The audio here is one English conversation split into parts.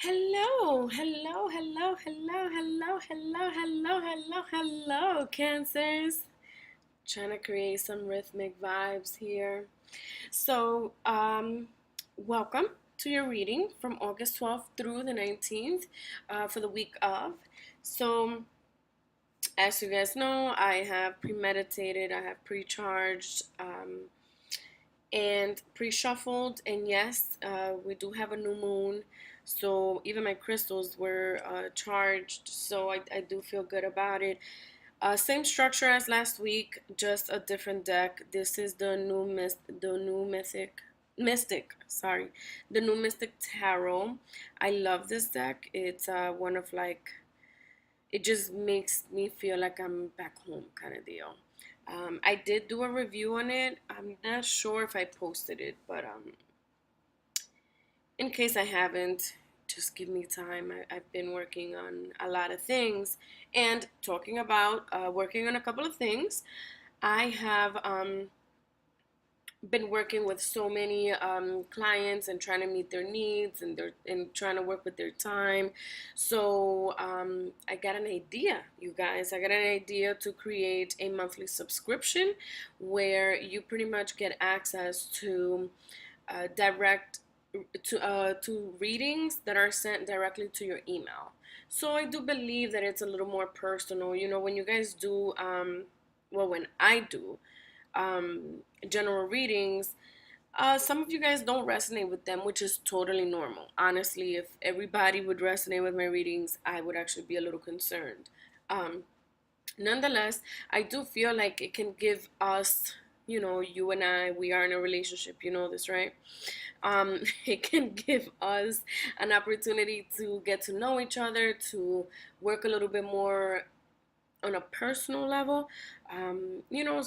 Hello, hello, hello, hello, hello, hello, hello, hello, hello, Cancers. Trying to create some rhythmic vibes here. So, welcome to your reading from August 12th through the 19th for the week of. So, as you guys know, I have premeditated, I have pre-charged, and pre-shuffled, and yes, we do have a new moon, so even my crystals were charged, so I do feel good about it. Same structure as last week, just a different deck. This is the new mystic, sorry, the new mystic tarot. I love this deck. It's one of like, it just makes me feel like I'm back home kind of deal. I did do a review on it. I'm not sure if I posted it, but in case I haven't, just give me time. I've been working on a lot of things. And talking about working on a couple of things, I have been working with so many clients and trying to meet their needs and trying to work with their time. So I got an idea, you guys. I got an idea to create a monthly subscription where you pretty much get access to direct to readings that are sent directly to your email. So I do believe that it's a little more personal. You know, when you guys do, well, when I do general readings, some of you guys don't resonate with them, which is totally normal. Honestly, if everybody would resonate with my readings, I would actually be a little concerned. Um, Nonetheless, I do feel like it can give us, you know, you and I, we are in a relationship, you know this, right? It can give us an opportunity to get to know each other, to work a little bit more on a personal level. You know,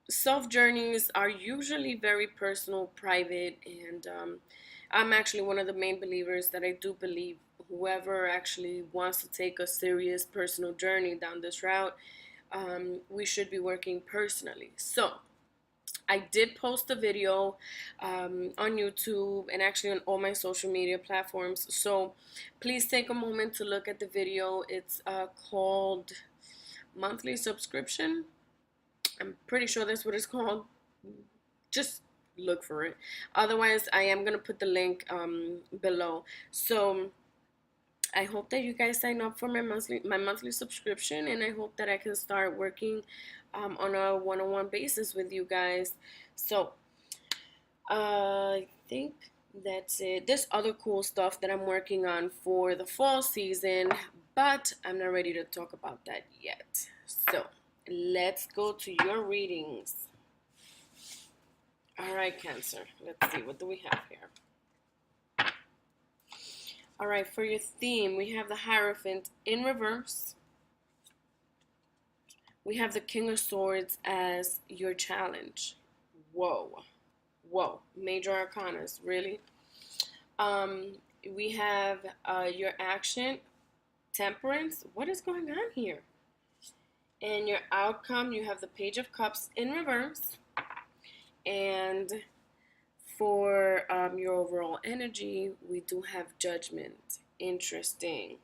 self journeys are usually very personal, private, and I'm actually one of the main believers that I do believe whoever actually wants to take a serious personal journey down this route, we should be working personally. So, I did post a video on YouTube and actually on all my social media platforms. So please take a moment to look at the video. It's called Monthly Subscription. I'm pretty sure that's what it's called. Just look for it. Otherwise, I am going to put the link below. So I hope that you guys sign up for my monthly subscription, and I hope that I can start working on a one-on-one basis with you guys. So I think that's it. There's other cool stuff that I'm working on for the fall season, but I'm not ready to talk about that yet. So let's go to your readings. All right, Cancer. Let's see. What do we have here? All right, for your theme, we have the Hierophant in reverse. We have the King of Swords as your challenge. Whoa. Whoa. Major Arcanas, really? Um, we have your action, Temperance. What is going on here? And your outcome, you have the Page of Cups in reverse. And for your overall energy, we do have Judgment. Interesting.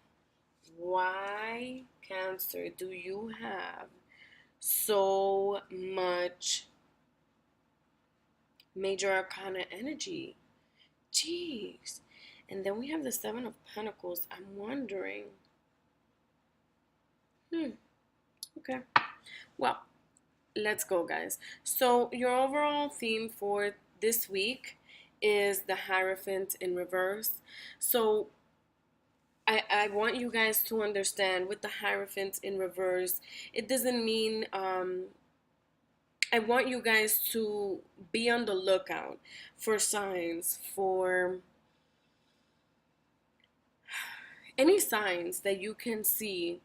Why, Cancer, do you have so much Major Arcana energy? Jeez. And then we have the Seven of Pentacles. I'm wondering. Okay. Well, let's go, guys. So, your overall theme for this week is the Hierophant in reverse. So, I want you guys to understand with the Hierophant in reverse, it doesn't mean, I want you guys to be on the lookout for signs, for any signs that you can see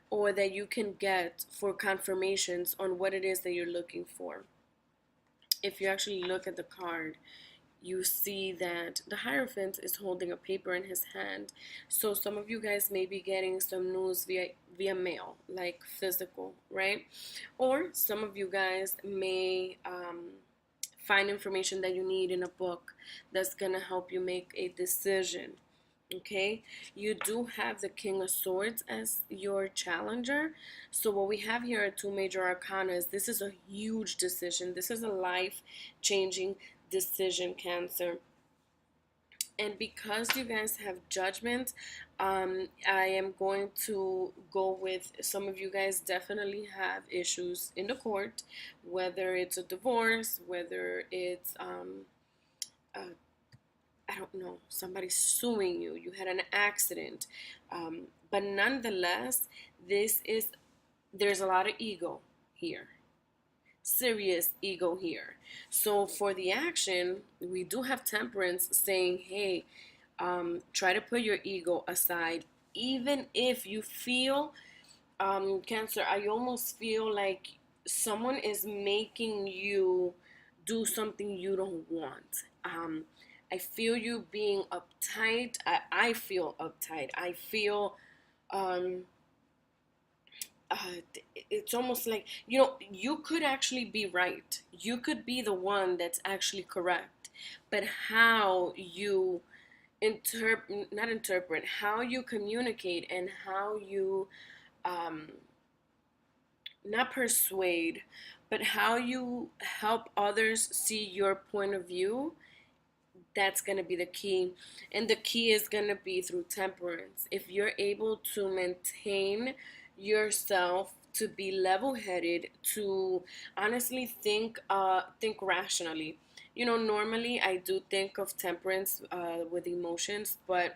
or that you can get for confirmations on what it is that you're looking for. If you actually look at the card, you see that the Hierophant is holding a paper in his hand. So some of you guys may be getting some news via mail, like physical, right? Or some of you guys may find information that you need in a book that's gonna help you make a decision. Okay, you do have the King of Swords as your challenger. So what we have here are two major arcana. This is a huge decision. This is a life-changing decision, Cancer. And because you guys have judgment, I am going to go with some of you guys definitely have issues in the court, whether it's a divorce, whether it's uh, I don't know, somebody suing you, you had an accident. But nonetheless, this is, there's a lot of ego here, serious ego here. So for the action, we do have Temperance saying, hey, try to put your ego aside, even if you feel, Cancer, I almost feel like someone is making you do something you don't want. I feel you being uptight. I feel uptight. I feel um, uh, it's almost like, you could actually be right. You could be the one that's actually correct. But how you not interpret, how you communicate and how you um, not persuade, but how you help others see your point of view, that's going to be the key. And the key is going to be through Temperance. If you're able to maintain yourself, to be level-headed, to honestly think rationally. Normally I do think of Temperance with emotions, but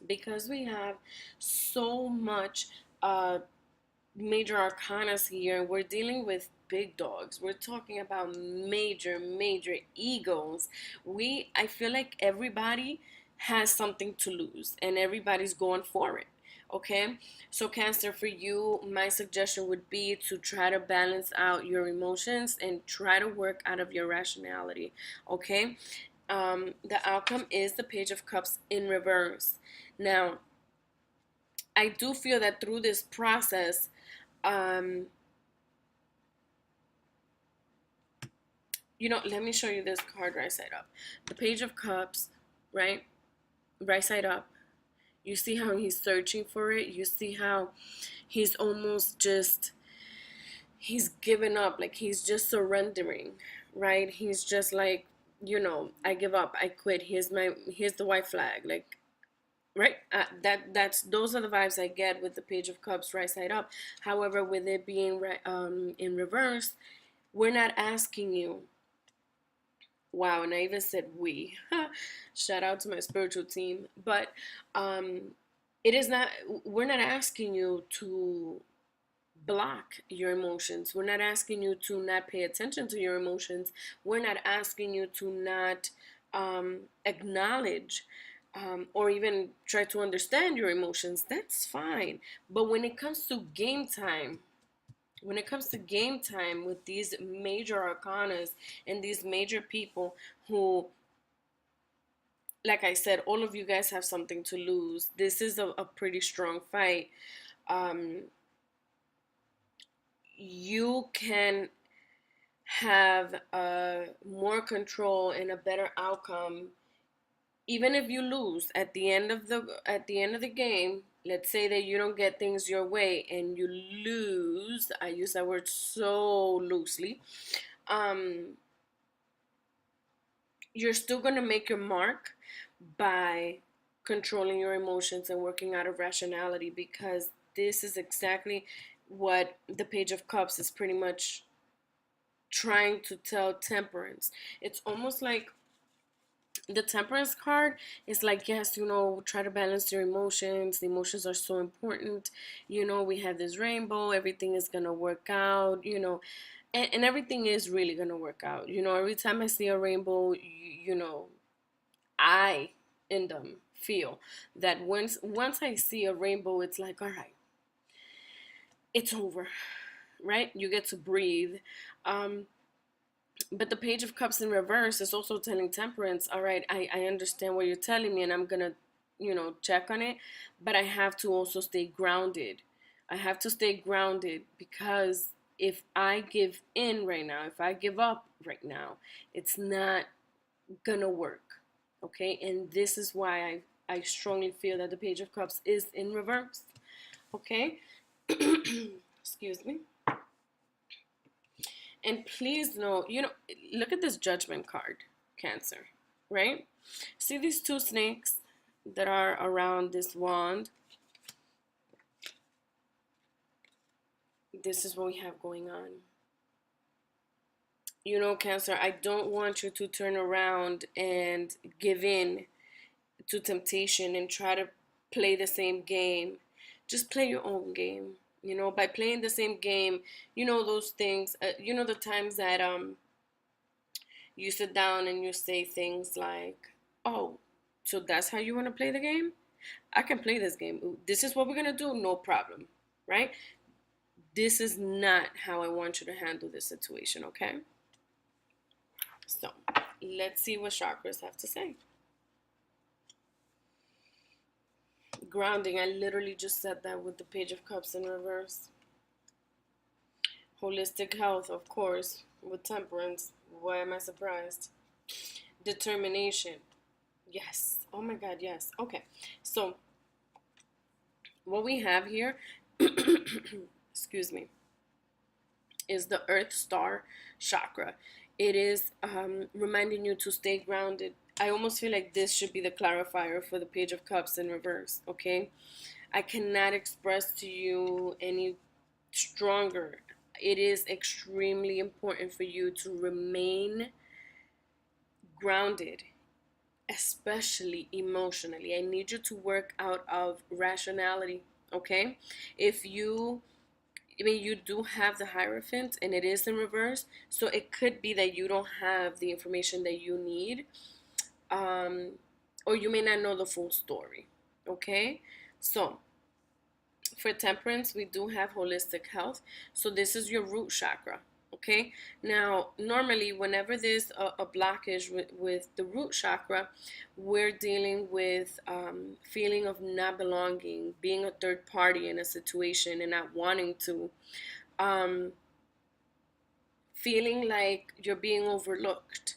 because we have so much uh, major arcanas here, we're dealing with big dogs. We're talking about major egos. I feel like everybody has something to lose and everybody's going for it. Okay, so Cancer, for you, my suggestion would be to try to balance out your emotions and try to work out of your rationality. Okay, the outcome is the Page of Cups in reverse. Now, I do feel that through this process, um, let me show you this card right side up. The Page of Cups, right? Right side up. You see how he's searching for it? You see how he's almost just, he's given up, like he's just surrendering, right? He's just like, I give up, I quit. Here's the white flag, like, right? That's those are the vibes I get with the Page of Cups right side up. However, with it being in reverse, we're not asking you. Wow, and I even said we. Shout out to my spiritual team. But um, it is not, we're not asking you to block your emotions. We're not asking you to not pay attention to your emotions. We're not asking you to not acknowledge or even try to understand your emotions. That's fine. But when it comes to game time with these major arcanas and these major people who, like I said, all of you guys have something to lose. This is a pretty strong fight. Um, you can have more control and a better outcome even if you lose at the end of the game. Let's say that you don't get things your way and you lose. I use that word so loosely. um you're still going to make your mark by controlling your emotions and working out of rationality, because this is exactly what the Page of Cups is pretty much trying to tell Temperance. It's almost like the Temperance card is like, yes, try to balance your emotions. The emotions are so important. We have this rainbow, everything is going to work out, and everything is really going to work out. Every time I see a rainbow, I in them feel that once I see a rainbow, it's like, all right, it's over, right? You get to breathe. Um, but the Page of Cups in reverse is also telling Temperance, all right, I understand what you're telling me, and I'm gonna, check on it, but I have to also stay grounded. I have to stay grounded, because if I give in right now, if I give up right now, it's not gonna work. Okay, and this is why I strongly feel that the Page of Cups is in reverse. Okay? Excuse me. And please know, look at this Judgment card, Cancer, right? See these two snakes that are around this wand? This is what we have going on. Cancer, I don't want you to turn around and give in to temptation and try to play the same game. Just play your own game. By playing the same game, those things, the times that you sit down and you say things like, oh, so that's how you want to play the game? I can play this game. This is what we're going to do. No problem. Right? This is not how I want you to handle this situation. Okay? So let's see what chakras have to say. Grounding. I literally just said that with the Page of Cups in reverse. Holistic health, of course, with Temperance. Why am I surprised? Determination. Yes. Oh my God, yes. Okay. So what we have here, excuse me, is the Earth Star chakra. It is reminding you to stay grounded. I almost feel like this should be the clarifier for the Page of Cups in reverse, okay? I cannot express to you any stronger. It is extremely important for you to remain grounded, especially emotionally. I need you to work out of rationality, okay? You do have the Hierophant and it is in reverse, so it could be that you don't have the information that you need, or you may not know the full story, okay? So for Temperance, we do have holistic health. So this is your root chakra, okay? Now, normally, whenever there's a blockage with the root chakra, we're dealing with feeling of not belonging, being a third party in a situation and not wanting to, feeling like you're being overlooked,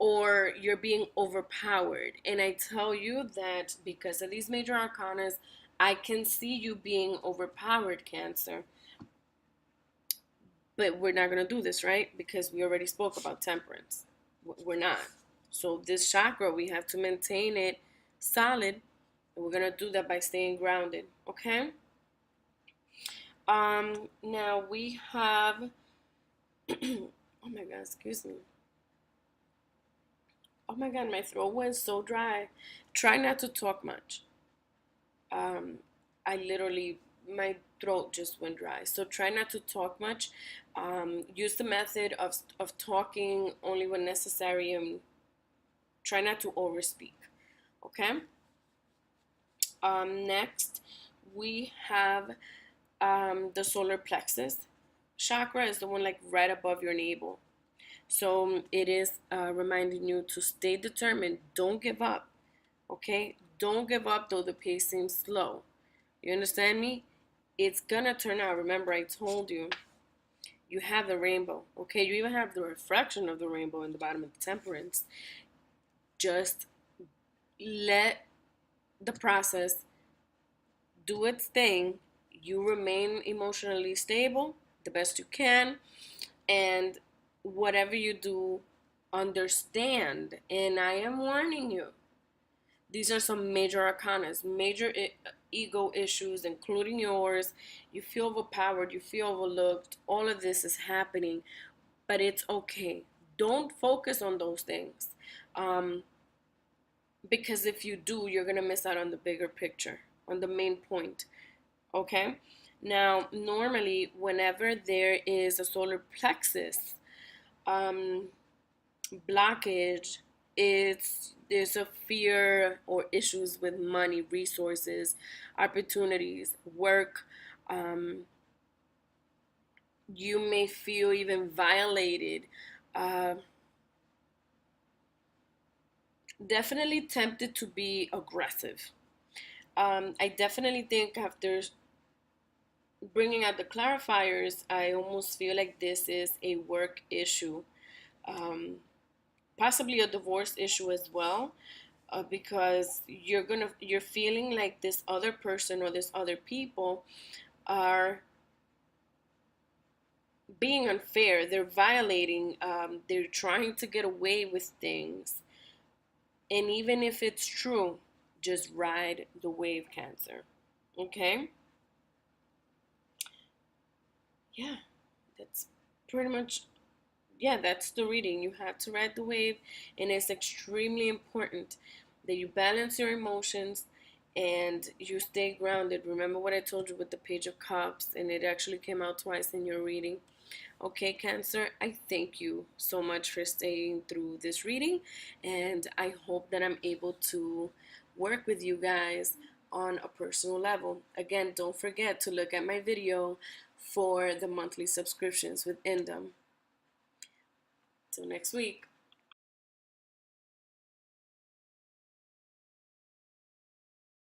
or you're being overpowered. And I tell you that because of these major arcanas, I can see you being overpowered, Cancer. But we're not going to do this, right? Because we already spoke about Temperance. We're not. So this chakra, we have to maintain it solid. And we're going to do that by staying grounded, okay? Now we have, oh my God, excuse me. Oh my God, my throat went so dry. Try not to talk much. I literally, my throat just went dry. So try not to talk much. Use the method of talking only when necessary, and try not to overspeak. Okay? Next, we have the solar plexus chakra is the one like right above your navel. So it is reminding you to stay determined. Don't give up. Okay? Don't give up though the pace seems slow. You understand me? It's gonna turn out. Remember, I told you, you have the rainbow. Okay? You even have the reflection of the rainbow in the bottom of the Temperance. Just let the process do its thing. You remain emotionally stable the best you can. And whatever you do, understand. And I am warning you, these are some major arcanas, major ego issues, including yours. You feel overpowered, you feel overlooked. All of this is happening, but it's okay. Don't focus on those things, because if you do, you're going to miss out on the bigger picture, on the main point. Okay? Now, normally, whenever there is a solar plexus blockage, there's a fear or issues with money, resources, opportunities, work. You may feel even violated. Definitely tempted to be aggressive. I definitely think after bringing out the clarifiers, I almost feel like this is a work issue. possibly a divorce issue as well, because you're feeling like this other person or this other people are being unfair. They're violating. They're trying to get away with things, and even if it's true, just ride the wave, Cancer. Okay? Yeah, that's pretty much, yeah, that's the reading. You have to ride the wave, and it's extremely important that you balance your emotions and you stay grounded. Remember what I told you with the Page of Cups, and it actually came out twice in your reading. Okay, Cancer, I thank you so much for staying through this reading, and I hope that I'm able to work with you guys on a personal level. Again, don't forget to look at my video for the monthly subscriptions with Indum. Till next week.